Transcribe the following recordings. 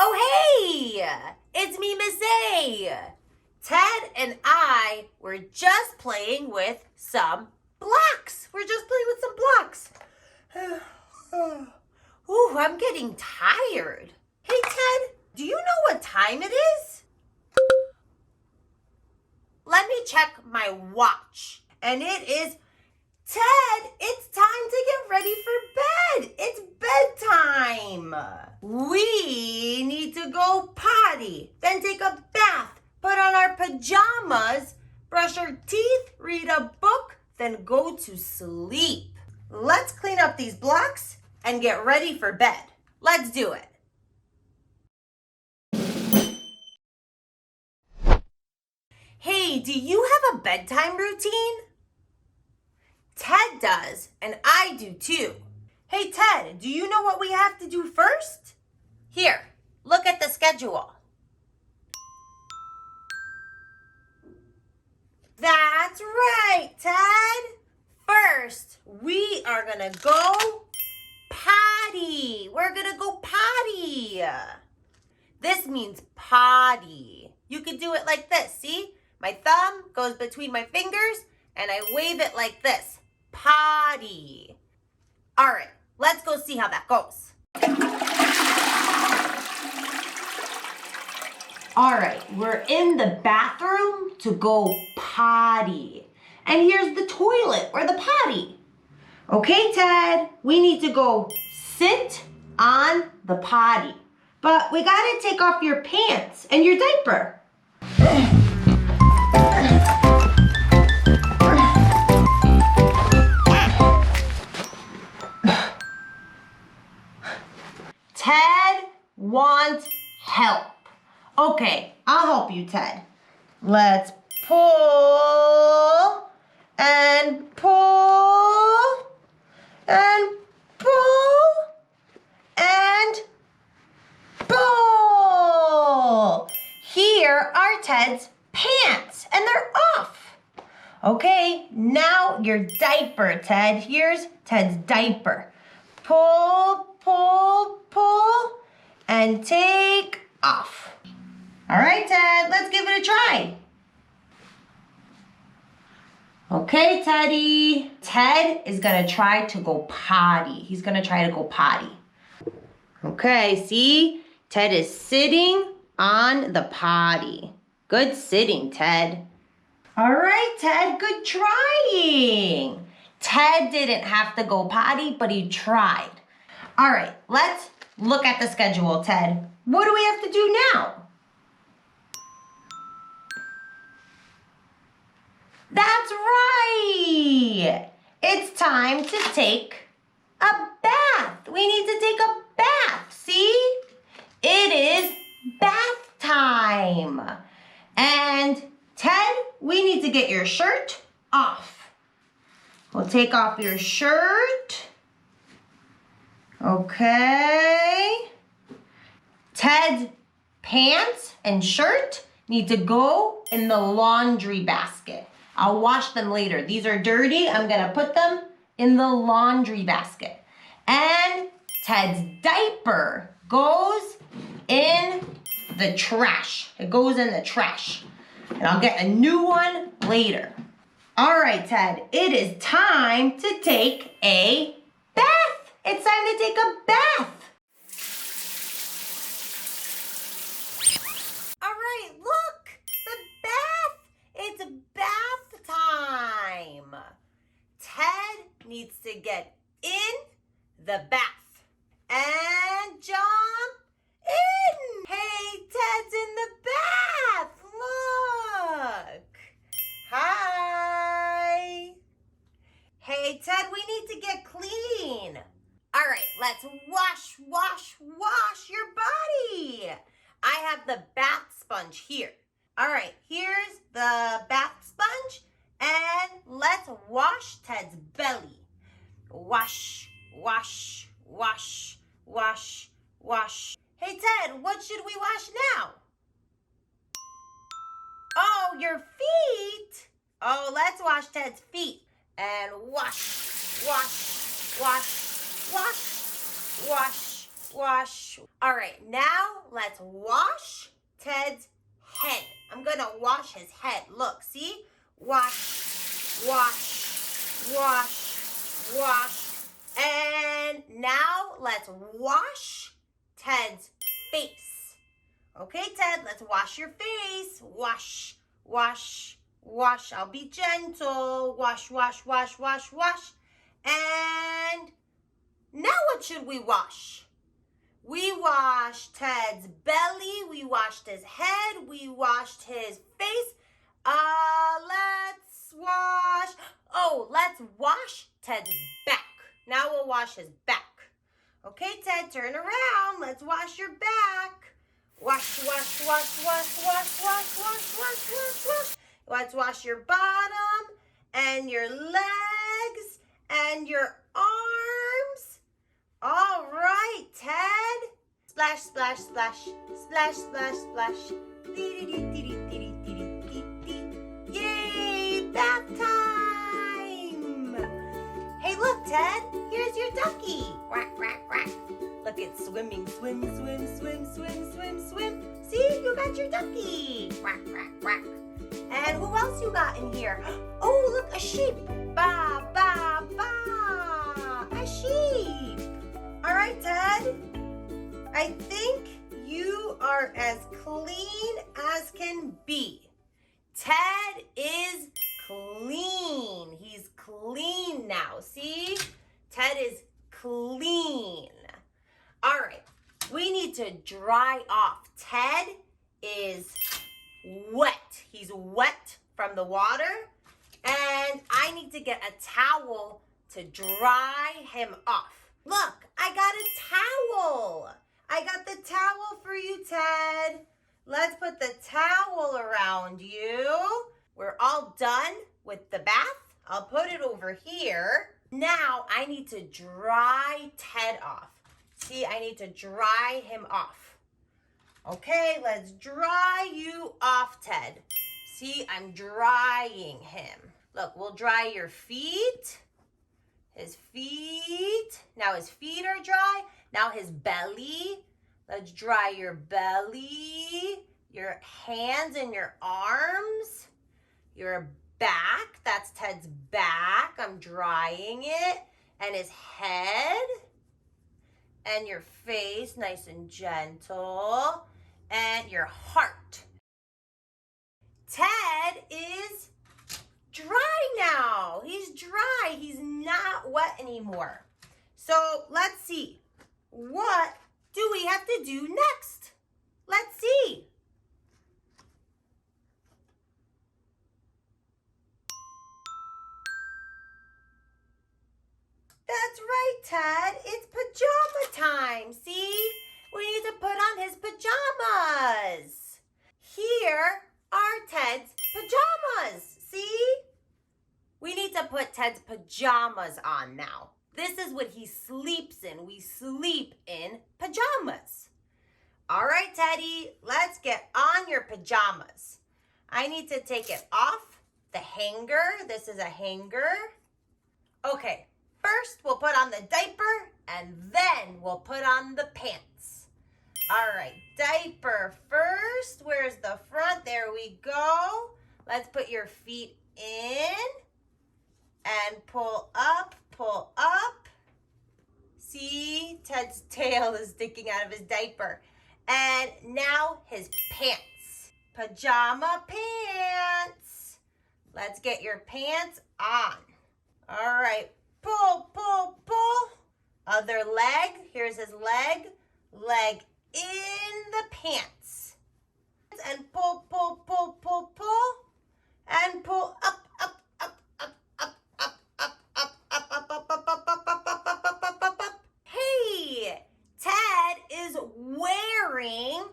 Oh, hey! It's me, Miss A. Ted and I were just playing with some blocks. We're just playing with some blocks. Ooh, I'm getting tired. Hey, Ted, do you know what time it is? Let me check my watch. And it is, Ted, it's time to get ready for bed. It's bedtime. We need to go potty, then take a bath, put on our pajamas, brush our teeth, read a book, then go to sleep. Let's clean up these blocks and get ready for bed. Let's do it. Hey, do you have a bedtime routine? Ted does, and I do too. Hey, Ted, do you know what we have to do first? Here, look at the schedule. That's right, Ted. First, we are gonna go potty. We're gonna go potty. This means potty. You can do it like this, see? My thumb goes between my fingers and I wave it like this. Potty. All right, let's go see how that goes. All right, we're in the bathroom to go potty. And here's the toilet or the potty. Okay, Ted, we need to go sit on the potty. But we gotta take off your pants and your diaper. Ted wants help. Okay, I'll help you, Ted. Let's pull and pull and pull and pull. Here are Ted's pants, and they're off. Okay, now your diaper, Ted. Here's Ted's diaper. Pull, pull, pull, and take off. All right, Ted, let's give it a try. Okay, Teddy. Ted is gonna try to go potty. He's gonna try to go potty. Okay, see? Ted is sitting on the potty. Good sitting, Ted. All right, Ted, good trying. Ted didn't have to go potty, but he tried. All right, let's look at the schedule, Ted. What do we have to do now? That's right. It's time to take a bath. We need to take a bath, see? It is bath time. And Ted, we need to get your shirt off. We'll take off your shirt. Okay. Ted's pants and shirt need to go in the laundry basket. I'll wash them later. These are dirty. I'm gonna put them in the laundry basket. And Ted's diaper goes in the trash. It goes in the trash. And I'll get a new one later. All right, Ted, it is time to take a bath. It's time to take a bath. All right, look, the bath. It's bath time. Ted needs to get in the bath and jump in. Hey, Ted's in the bath. Look. Hi. Hey, Ted, we need to get clean. All right, let's wash your body. I have the bath sponge here. All right, here's the bath sponge, and let's wash Ted's belly. Wash, wash, wash, wash, wash. Hey, Ted, what should we wash now? Oh, your feet. Oh, let's wash Ted's feet. And wash, wash, wash, wash, wash, Wash. All right, now let's wash Ted's head. I'm gonna wash his head. Look, see? Wash, wash, wash, wash. And now let's wash Ted's face. Okay, Ted, let's wash your face. Wash, wash, wash. I'll be gentle. Wash, wash, wash, wash, wash. And now what should we wash? We washed Ted's belly. We washed his head. We washed his face. Let's wash. Oh, let's wash Ted's back. Now we'll wash his back. Okay, Ted, turn around. Let's wash your back. Wash, wash, wash, wash, wash, wash, wash, wash, wash, wash. Let's wash your bottom and your legs and your arms. All right, Ted. Splash, splash, splash, splash, splash, splash. Yay, bath time. Hey, look, Ted, here's your ducky. Quack, quack, quack. Look, it's swimming, swim, swim, swim, swim, swim, swim. See, you got your ducky. Quack, quack, quack. And who else you got in here? Oh, look, a sheep. Ba, ba, ba. A sheep. All right, Ted. I think you are as clean as can be. Ted is clean. He's clean now. See? Ted is clean. All right. We need to dry off. Ted is wet. He's wet from the water. And I need to get a towel to dry him off. Look, I got a towel. I got the towel for you, Ted. Let's put the towel around you. We're all done with the bath. I'll put it over here. Now I need to dry Ted off. See, I need to dry him off. Okay, let's dry you off, Ted. See, I'm drying him. Look, we'll dry your feet. His feet. Now his feet are dry. Now his belly. Let's dry your belly, your hands and your arms, your back. That's Ted's back. I'm drying it. And his head. And your face, nice and gentle. And your heart. Ted is dry now. He's dry. He's not wet anymore. So let's see. What do we have to do next? Let's see. That's right, Ted. It's pajama time. See? We need to put on his pajamas. Here are Ted's pajamas. See? We need to put Ted's pajamas on now. This is what he sleeps in. We sleep in pajamas. All right, Teddy, let's get on your pajamas. I need to take it off the hanger. This is a hanger. Okay, first we'll put on the diaper and then we'll put on the pants. All right, diaper first. Where's the front? There we go. Let's put your feet in and pull up, pull up. See, Ted's tail is sticking out of his diaper. And now his pants. Pajama pants. Let's get your pants on. All right, pull, pull, pull. Other leg, here's his leg. Leg in the pants. And pull, pull, pull, pull, pull. And pull up, up, up, up, up, up, up, up, up, up, up, up, up, up, up, up, up, up, up, up. Hey, Ted is wearing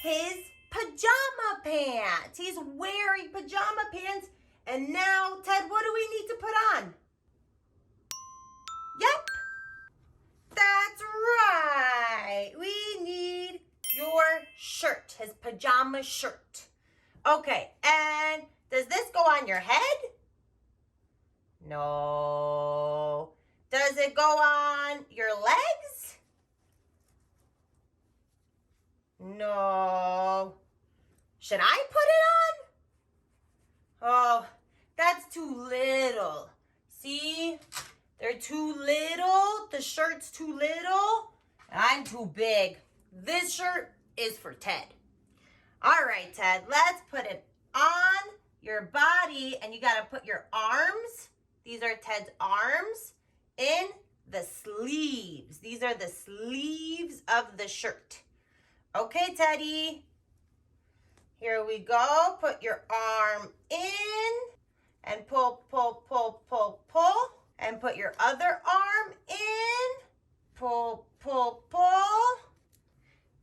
his pajama pants. He's wearing pajama pants. And now, Ted, what do we need to put on? Yep, that's right. We need your shirt, his pajama shirt. Okay, and does this go on your head? No. Does it go on your legs? no. Should I put it on? Oh, that's too little. See? They're too little. The shirt's too little. I'm too big. This shirt is for Ted. All right, Ted, let's put it on your body, and you got to put your arms, these are Ted's arms, in the sleeves. These are the sleeves of the shirt. Okay, Teddy. Here we go. Put your arm in and pull, pull, pull, pull, pull. And put your other arm in. Pull, pull, pull.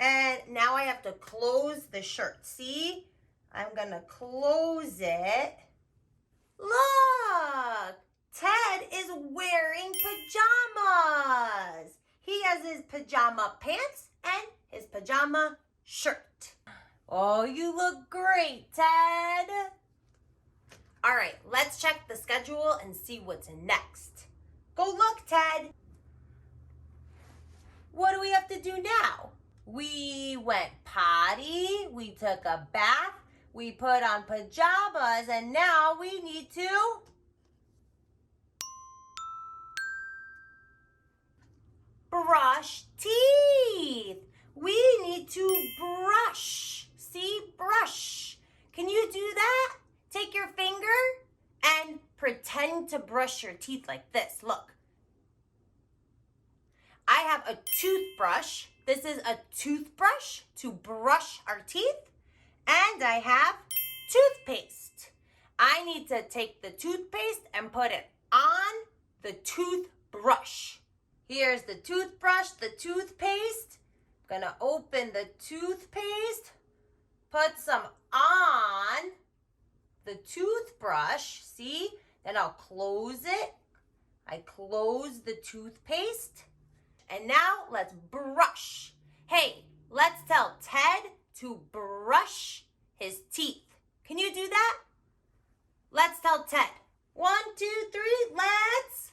And now I have to close the shirt. See? I'm going to close it. Look! Ted is wearing pajamas. He has his pajama pants and his pajama shirt. Oh, you look great, Ted. All right, let's check the schedule and see what's next. Go look, Ted. What do we have to do now? We went potty, we took a bath, we put on pajamas, and now we need to brush teeth. We need to brush. See, brush. Can you do that? Take your finger and pretend to brush your teeth like this. Look. I have a toothbrush. This is a toothbrush to brush our teeth. And I have toothpaste. I need to take the toothpaste and put it on the toothbrush. Here's the toothbrush, the toothpaste. I'm gonna open the toothpaste, put some on the toothbrush, see? Then I'll close it. I close the toothpaste. And now let's brush. Hey, let's tell Ted to brush his teeth. Can you do that? Let's tell Ted. 1, 2, 3, let's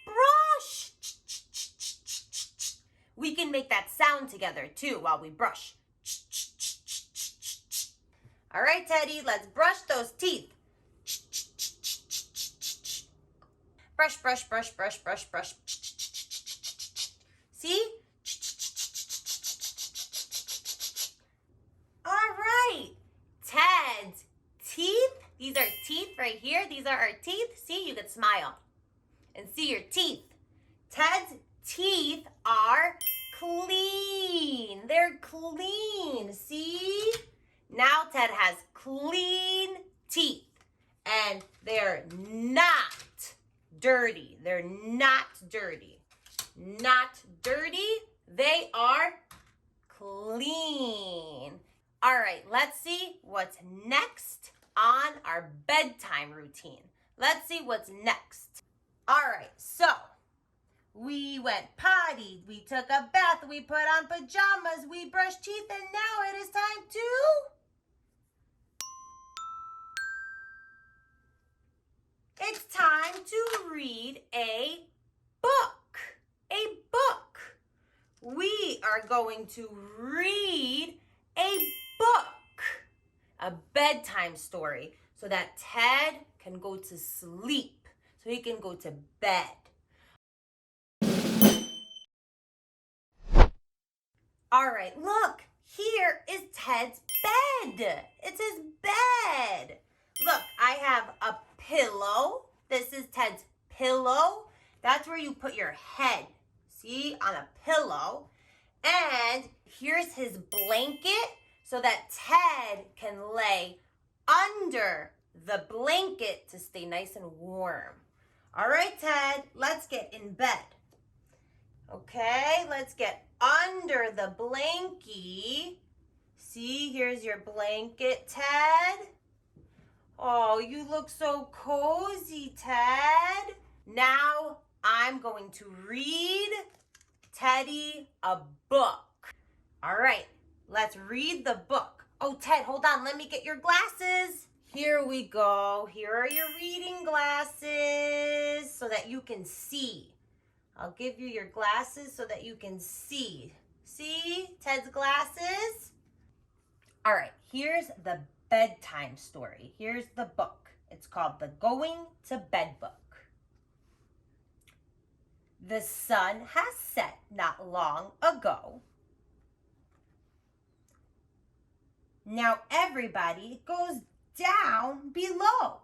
brush. We can make that sound together too while we brush. All right, Teddy, let's brush those teeth. Brush, brush, brush, brush, brush, brush. See? All right. Ted's teeth. These are teeth right here. These are our teeth. See, you can smile and see your teeth. Ted's teeth are clean. They're clean. See? Now Ted has clean teeth. And they're not dirty. They're not dirty. Not dirty. They are clean. All right, let's see what's next on our bedtime routine. Let's see what's next. All right, so we went potty, we took a bath, we put on pajamas, we brushed teeth, and now it is time to it's time to read a book. A book. We are going to read a book, a bedtime story, so that Ted can go to sleep, so he can go to bed. All right, look, here is Ted's bed. It's his bed. Look, I have a pillow. This is Ted's pillow. That's where you put your head, see, on a pillow. And here's his blanket so that Ted can lay under the blanket to stay nice and warm. All right, Ted, let's get in bed. Okay, let's get under the blankie. See, here's your blanket, Ted. Oh, you look so cozy, Ted. Now I'm going to read Teddy a book. All right, let's read the book. Oh, Ted, hold on. Let me get your glasses. Here we go. Here are your reading glasses so that you can see. I'll give you your glasses so that you can see. See, Ted's glasses. All right, here's the bedtime story. Here's the book. It's called the Going to Bed book. The sun has set not long ago. Now everybody goes down below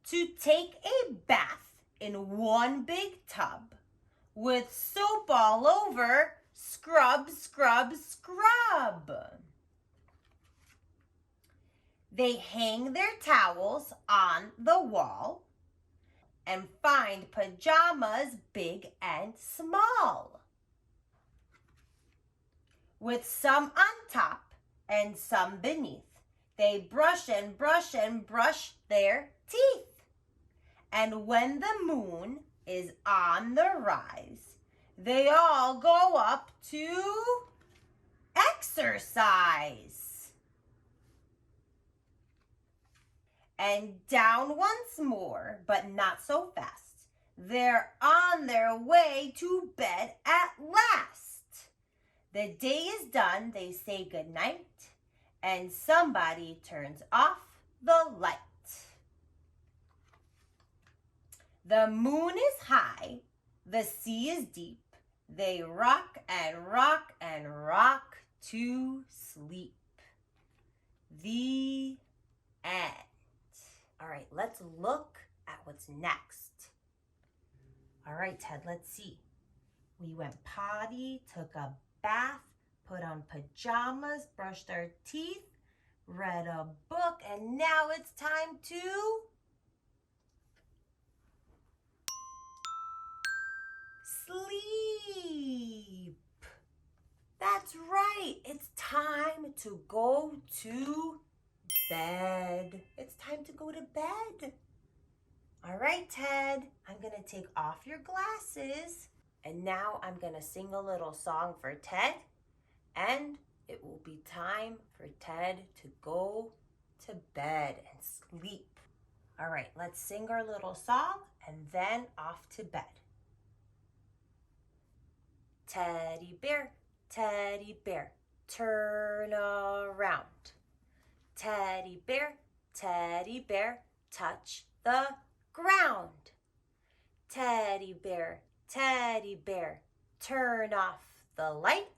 to take a bath in one big tub with soap all over. Scrub, scrub, scrub. They hang their towels on the wall and find pajamas big and small, with some on top and some beneath. They brush and brush and brush their teeth. And when the moon is on the rise, they all go up to exercise. And down once more, but not so fast. They're on their way to bed at last. The day is done, they say goodnight, and somebody turns off the light. The moon is high, the sea is deep. They rock and rock and rock to sleep. The end. All right, let's look at what's next. All right, Ted, let's see. We went potty, took a bath, put on pajamas, brushed our teeth, read a book, and now it's time to sleep. That's right. It's time to go to bed. It's time to go to bed. All right, Ted, I'm going to take off your glasses. And now I'm going to sing a little song for Ted. And it will be time for Ted to go to bed and sleep. All right, let's sing our little song and then off to bed. Teddy bear, turn around. Teddy bear, touch the ground. Teddy bear, turn off the light.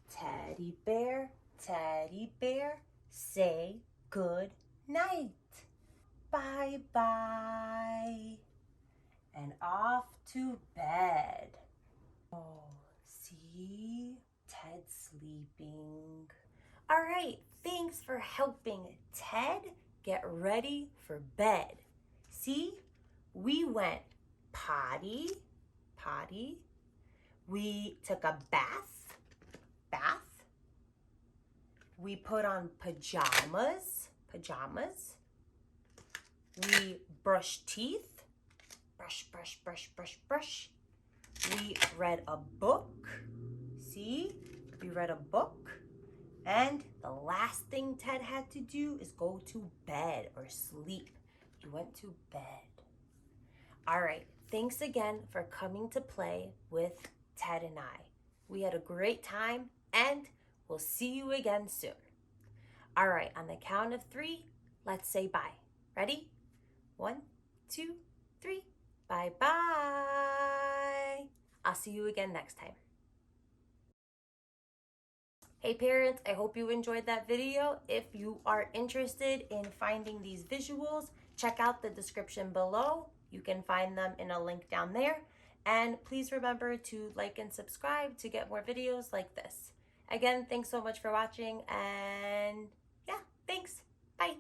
Teddy bear, say good night. Bye-bye. And off to bed. Oh, see? Ted's sleeping. All right, thanks for helping Ted get ready for bed. See? We went potty. We took a bath. We put on pajamas. We brushed teeth. Brush. We read a book. See? We read a book. And the last thing Ted had to do is go to bed or sleep. He went to bed. All right. Thanks again for coming to play with Ted and I. We had a great time and we'll see you again soon. All right. On the count of 3, let's say bye. Ready? 1, 2, 3. Bye-bye. I'll see you again next time. Hey parents, I hope you enjoyed that video. If you are interested in finding these visuals, check out the description below. You can find them in a link down there. And please remember to like and subscribe to get more videos like this. Again, thanks so much for watching and yeah, thanks. Bye.